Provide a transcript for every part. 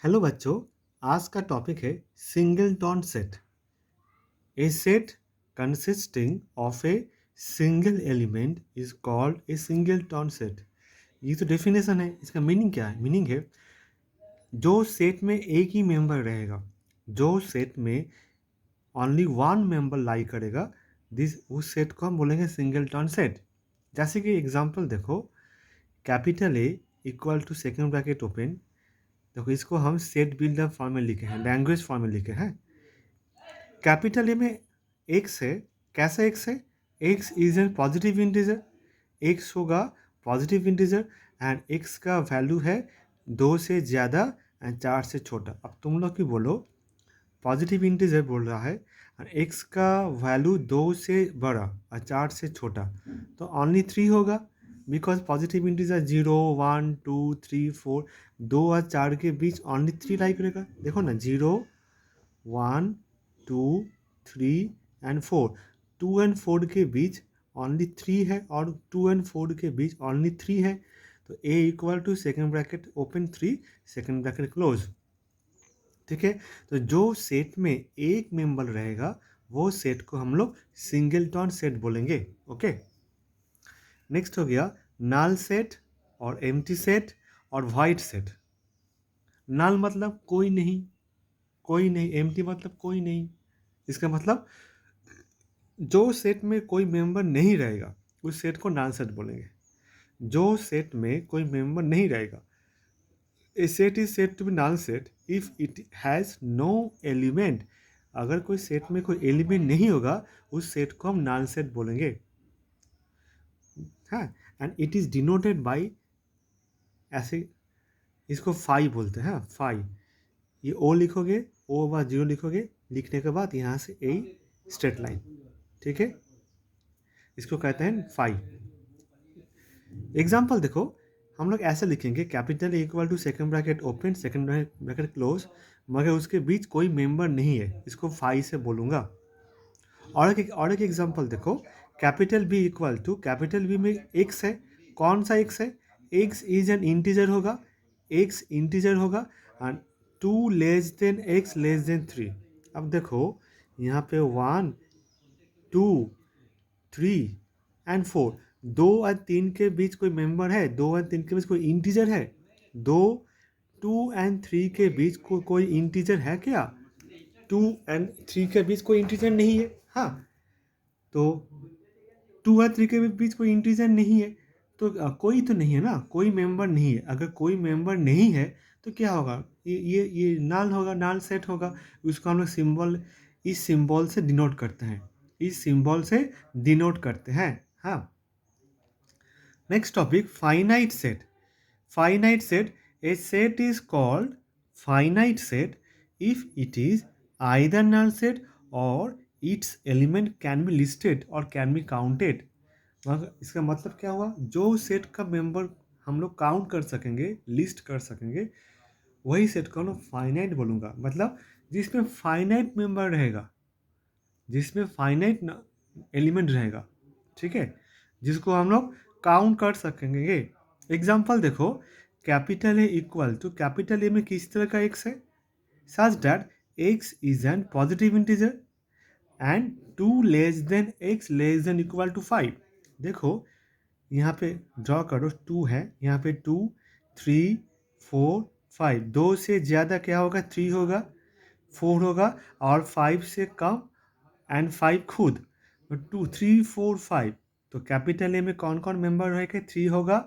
Hello बच्चों, आज का टॉपिक है singleton set. A set consisting of a single element is called a singleton set. ये तो डेफिनेशन है। इसका मीनिंग क्या है? मीनिंग है जो सेट में एक ही मेंबर रहेगा, जो सेट में ओनली वन मेंबर लाई करेगा, दिस उस सेट को हम बोलेंगे सिंगलटन सेट। जैसे कि एग्जांपल देखो, capital A equal to second bracket open. देखो, इसको हम सेट बिल्डर फॉर्म में लिखे हैं, लैंग्वेज फॉर्म में लिखे हैं। कैपिटल ए में एक्स है। कैसा एक्स है? X is a positive integer. X होगा पॉजिटिव इंटीजर एंड एक्स का वैल्यू है 2 से ज़्यादा एंड 4 से छोटा। अब तुम लोग की बोलो, पॉजिटिव इंटीजर बोल रहा है और एक्स का वैल्यू 2 से बड़ा और 4 से छोटा, तो ओनली 3 होगा। बिकॉज पॉजिटिव इंटीजर 0 1 2 3 4, 2 और 4 के बीच ओनली 3 लाई करेगा। देखो ना, 0 1 2 3 एंड 4, 2 एंड 4 के बीच ओनली 3 है और 2 एंड 4 के बीच ओनली 3 है। तो A equal to second bracket open 3 second bracket close. ठीक है, तो जो सेट में एक मेंबर रहेगा वो सेट को हम लोग सिंगलटन सेट बोलेंगे। ओके, नेक्स्ट हो गया नल सेट और एम्प्टी सेट और वाइड सेट। नल मतलब कोई नहीं, कोई नहीं। एम्प्टी मतलब कोई नहीं। इसका मतलब जो सेट में कोई मेंबर नहीं रहेगा उस सेट को नल सेट बोलेंगे। जो सेट में कोई मेंबर नहीं रहेगा, A set is set to be null set if it has no element. अगर कोई सेट में कोई एलिमेंट नहीं होगा उस सेट को हम नल सेट बोलेंगे। हाँ, and it is denoted by, ऐसे इसको फाई बोलते हैं। हाँ, फाई। ये ओ लिखोगे, ओ बाद 0 लिखोगे, लिखने के बाद यहाँ से ए स्ट्रेट लाइन। ठीक है, इसको कहते हैं फाई। एग्जाम्पल देखो, हम लोग ऐसे लिखेंगे capital equal to second bracket open second bracket close, मगर उसके बीच कोई मेंबर नहीं है, इसको फाई से बोलूँगा। और एक एग्जांपल देखो, capital B equal to, capital B में एक्स है। कौन सा एक्स है? एक्स इज एन इंटीजर होगा, एक्स इंटीजर होगा and 2 less than X less than 3। अब देखो यहाँ पे 1 2 3 एंड 4, 2 और 3 के बीच कोई मेंबर है? 2 और 3 के बीच कोई इंटीजर है? 2 2 एंड 3 के बीच कोई इंटीजर है क्या? 2 एंड 3 के बीच कोई इंटीजर नहीं है। हाँ, तो 2 और 3 के बीच कोई इंटीजर नहीं है, तो कोई तो नहीं है ना, कोई मेंबर नहीं है। अगर कोई मेंबर नहीं है तो क्या होगा? ये नल होगा, नल सेट होगा। उसको हम लोग सिंबल, इस सिंबल से डिनोट करते हैं, इस सिंबल से डिनोट करते हैं। हाँ, next topic finite set. Finite set, a set is called finite set if it is either null set or its element can be listed or can be counted। मगर इसका मतलब क्या हुआ? जो सेट का मेंबर हम लोग काउंट कर सकेंगे, लिस्ट कर सकेंगे, वही सेट को मैं फाइनाइट बोलूँगा। मतलब जिसमें फाइनाइट मेंबर रहेगा, जिसमें फाइनाइट एलिमेंट रहेगा। ठीक है, जिसको हम लोग काउंट कर सकेंगे। एग्जाम्पल देखो, capital A equal to, capital A में किस तरह का एक्स है? such that x is an positive integer and 2 less than x less than equal to 5। देखो यहाँ पे ड्रॉ करो, 2 है, यहाँ पे 2 3 4 5, 2 से ज़्यादा क्या होगा? 3 होगा, 4 होगा और 5 से कम एंड 5 खुद, 2 3 4 5। तो कैपिटल ए में कौन कौन मेंबर रहेगा? 3 होगा,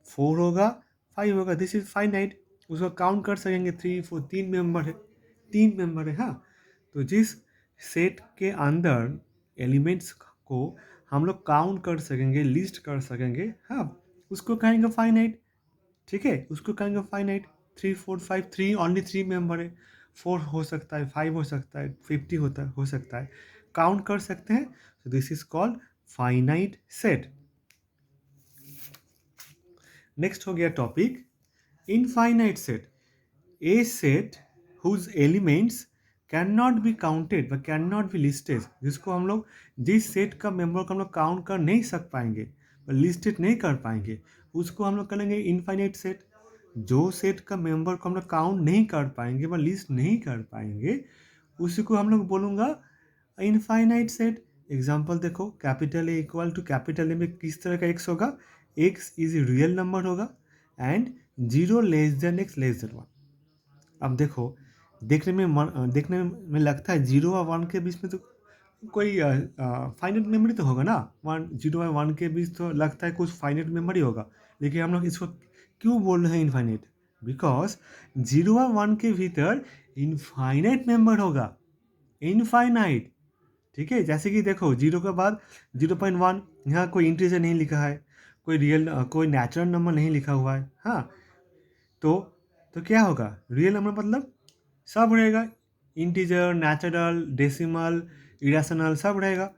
4 होगा, 5 होगा। दिस इज फाइनाइट, उसको काउंट कर सकेंगे। 3 4 3 मेंबर है, 3 मेंबर है। हाँ, तो जिस सेट के अंदर एलिमेंट्स को हम लोग काउंट कर सकेंगे, लिस्ट कर सकेंगे, हाँ, उसको कहेंगे फाइनाइट। ठीक है, उसको कहेंगे फाइनाइट। 3 4 5, 3 ओनली 3 मेंबर है, 4 हो सकता है, 5 हो सकता है, 50 हो सकता है, काउंट कर सकते हैं। तो this is called finite set. Next हो गया topic infinite set. A set whose elements can not be counted व कैन नॉट बी लिस्टेड, जिसको हम लोग, जिस सेट का मेंबर को हम लोग काउंट कर नहीं सक पाएंगे, लिस्टेड नहीं कर पाएंगे, उसको हम लोग करेंगे इनफाइनाइट सेट। जो सेट का मेंबर को हम लोग काउंट नहीं कर पाएंगे व लिस्ट नहीं कर पाएंगे, उसी को हम लोग बोलूँगा इनफाइनाइट सेट। एग्जाम्पल देखो, capital A equal to capital A में किस तरह का एक्स होगा? एक्स इज रियल नंबर होगा and 0 less than X less than 1। अब देखो, देखने में लगता है 0 और 1 के बीच में तो कोई फाइनेट मेमोरी तो होगा ना। 0 और 1 के बीच तो लगता है कुछ फाइनेट मेमोरी होगा, लेकिन हम लोग इसको क्यों बोल रहे हैं इनफाइनेट? बिकॉज 0 और 1 के भीतर इनफाइनाइट मेंबर होगा, इनफाइनाइट। ठीक है, जैसे कि देखो 0 के बाद 0.1, यहाँ कोई इंटीजर नहीं लिखा है, कोई कोई नेचुरल नंबर नहीं लिखा हुआ है। हाँ, तो क्या होगा? रियल नंबर मतलब सब रहेगा, इंटीजर, नेचुरल, डेसिमल, इरेशनल सब रहेगा।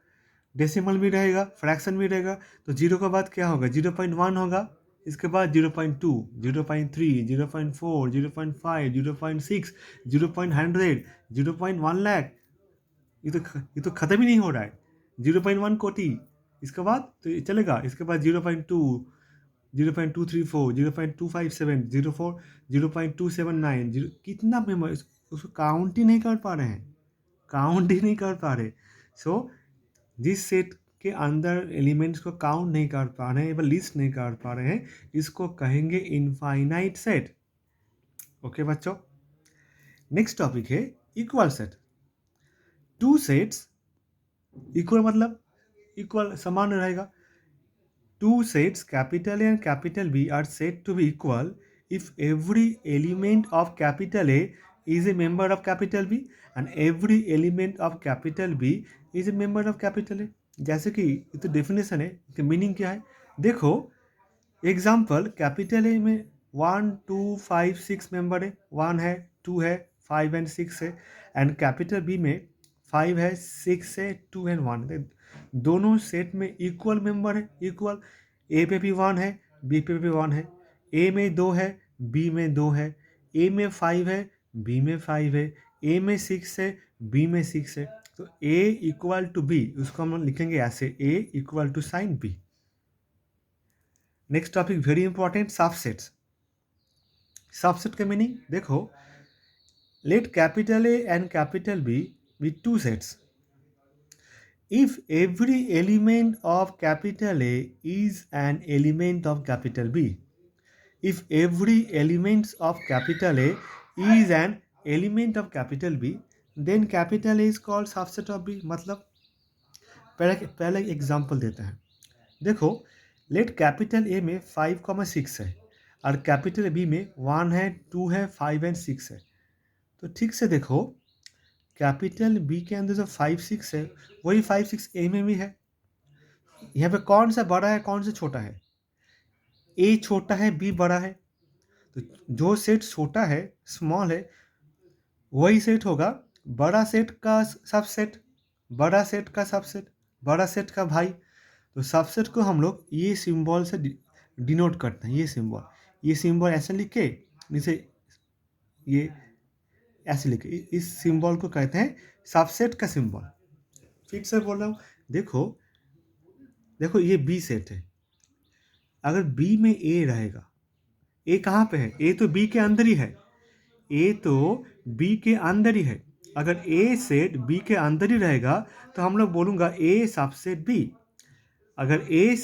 डेसिमल भी रहेगा, फ्रैक्शन भी रहेगा। तो 0 के बाद क्या होगा? 0.1 होगा, इसके बाद 0.2, 0.3, 0.4, 0.5, 0.6, 0.100, 0.1 लाख। ये तो ख़त्म ही नहीं हो रहा है। 0.1 कोटि, इसके बाद तो ये चलेगा। इसके बाद 0.2, 0.234, 0.257, 0.279, कितना मेमोरी, उसको काउंट ही नहीं कर पा रहे हैं, काउंट ही नहीं कर पा रहे। सो जिस सेट के अंदर एलिमेंट्स को काउंट नहीं कर पा रहे हैं या लिस्ट नहीं कर पा रहे हैं, इसको कहेंगे इनफाइनाइट सेट। ओके बच्चों, नेक्स्ट टॉपिक है equal set. Two sets equal मतलब इक्वल समान रहेगा। Two sets capital A and capital B are said to be equal if every element of capital A is a member of capital B and every element of capital B is a member of capital A। जैसे कि ये तो definition है, इसका meaning क्या है? देखो example, capital A में 1, 2, 5, 6 मेंबर है, 1 है, 2 है, 5 एंड 6 है। एंड कैपिटल बी में 5 है, 6 है, 2 एंड 1 है। दोनों सेट में इक्वल मेंबर है, इक्वल। ए पे भी 1 है, बी पे भी 1 है। ए में 2 है, बी में 2 है। ए में 5 है, बी में 5 है। ए में 6 है, बी में 6 है। तो ए इक्वल टू बी, उसको हम लिखेंगे ऐसे, A equal to sign B. Next topic very important, subsets. Subset का मीनिंग देखो, let capital A and capital B with two sets. If every element of capital A is an element of capital B, if every element of capital A is an element of capital B, then capital A is called subset of B। मतलब पहले example देते हैं। देखो, let capital A में 5,6 है और capital B में 1 है, 2 है, 5 एंड 6 है। तो ठीक से देखो, कैपिटल बी के अंदर जो 5, 6 है, वही 5, 6 ए में भी है। यहाँ पे कौन सा बड़ा है, कौन सा छोटा है? ए छोटा है, बी बड़ा है। तो जो सेट छोटा है, स्मॉल है, वही सेट होगा बड़ा सेट का सबसेट, बड़ा सेट का सबसेट, बड़ा सेट का भाई। तो सबसेट को हम लोग ये सिंबल से डिनोट करते हैं। ये सिंबल ऐसे लिख के, जैसे ये ऐसे लिखे, इस सिंबल को कहते हैं सबसेट का सिंबल। फिर से बोल रहा हूँ, देखो ये बी सेट है। अगर बी में ए रहेगा, ए कहाँ पे है? ए तो बी के अंदर ही है, ए तो बी के अंदर ही है। अगर ए सेट बी के अंदर ही रहेगा तो हम लोग बोलूँगा ए सबसेट बी। अगर ए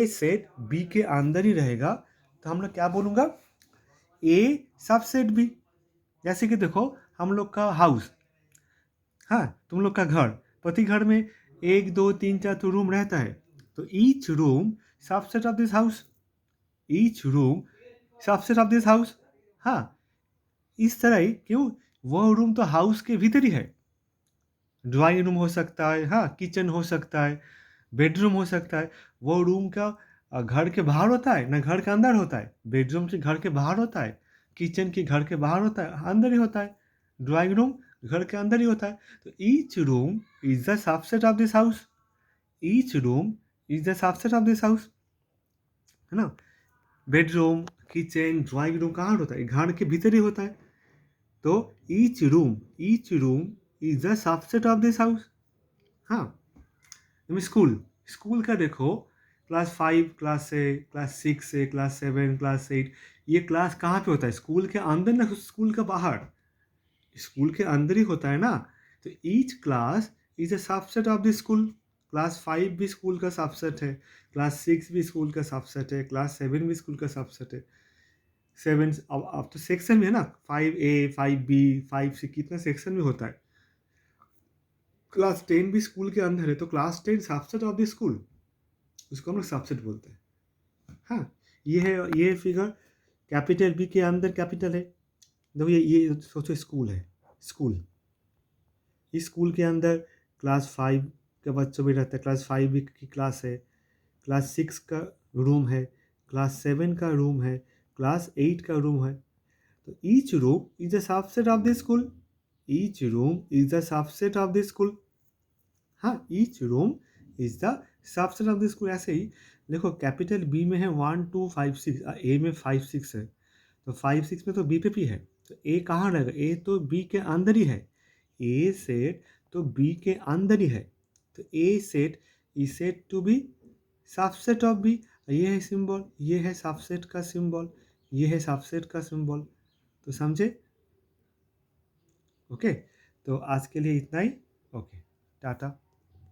सेट बी के अंदर ही रहेगा तो हम लोग क्या बोलूँगा? ए सबसेट बी। जैसे कि देखो, हम लोग का हाउस, हाँ, तुम लोग का घर, प्रति घर में 1, 2, 3, 4 तो रूम रहता है। तो each room subset of this house, each room subset of this house. हाँ, इस तरह ही, क्यों? वह रूम तो हाउस के भीतर ही है। ड्राइंग रूम हो सकता है, हाँ, किचन हो सकता है, बेडरूम हो सकता है। वो रूम का घर के बाहर होता है ना, घर के अंदर होता है। बेडरूम के घर के बाहर होता है, किचन के घर के बाहर होता है, अंदर ही होता है। ड्राइंग रूम घर के अंदर ही होता है। तो each room is the subset of this house, each room is the subset of this house, है ना। बेडरूम, किचन, ड्राइंग रूम कहाँ होता है? घर के भीतर ही होता है। तो each room is the subset of this house. हाँ, स्कूल का देखो, क्लास 5, क्लास से क्लास 6 से क्लास 7, क्लास 8, ये क्लास कहाँ पे होता है? स्कूल के अंदर ना स्कूल के बाहर? स्कूल के अंदर ही होता है ना। तो each class is a subset of the school. Class 5 भी स्कूल का सबसेट है, क्लास 6 भी स्कूल का सबसेट है, क्लास 7 भी स्कूल का सबसेट है। 7 अब तो सेक्शन में है ना, 5A 5B 5C, कितना सेक्शन में होता है। क्लास 10 भी स्कूल के अंदर है, तो class 10 subset of the school, उसको हम लोग सबसेट बोलते हैं। हाँ, ये फिगर कैपिटल बी के अंदर कैपिटल है। देखो ये सोचो स्कूल है, स्कूल, इस स्कूल के अंदर क्लास 5 के बच्चों भी रहते हैं, क्लास 5 की क्लास है, क्लास 6 का रूम है, क्लास 7 का रूम है, क्लास 8 का रूम है। तो each room is a subset of the school, each room is a subset of the school. हाँ, each room is the subset of the school. ऐसे ही देखो, कैपिटल बी में है 1 2 5 6, ए में 5 6 है, तो 5 6 में तो बी पे भी है, तो ए कहाँ रहेगा? ए तो बी के अंदर ही है, ए सेट तो बी के अंदर ही है, तो A set is set to be subset of B. ये है सिंबल, ये है सबसेट का सिंबल, ये है सबसेट का सिंबल। तो समझे? ओके, तो आज के लिए इतना ही। ओके, टाटा।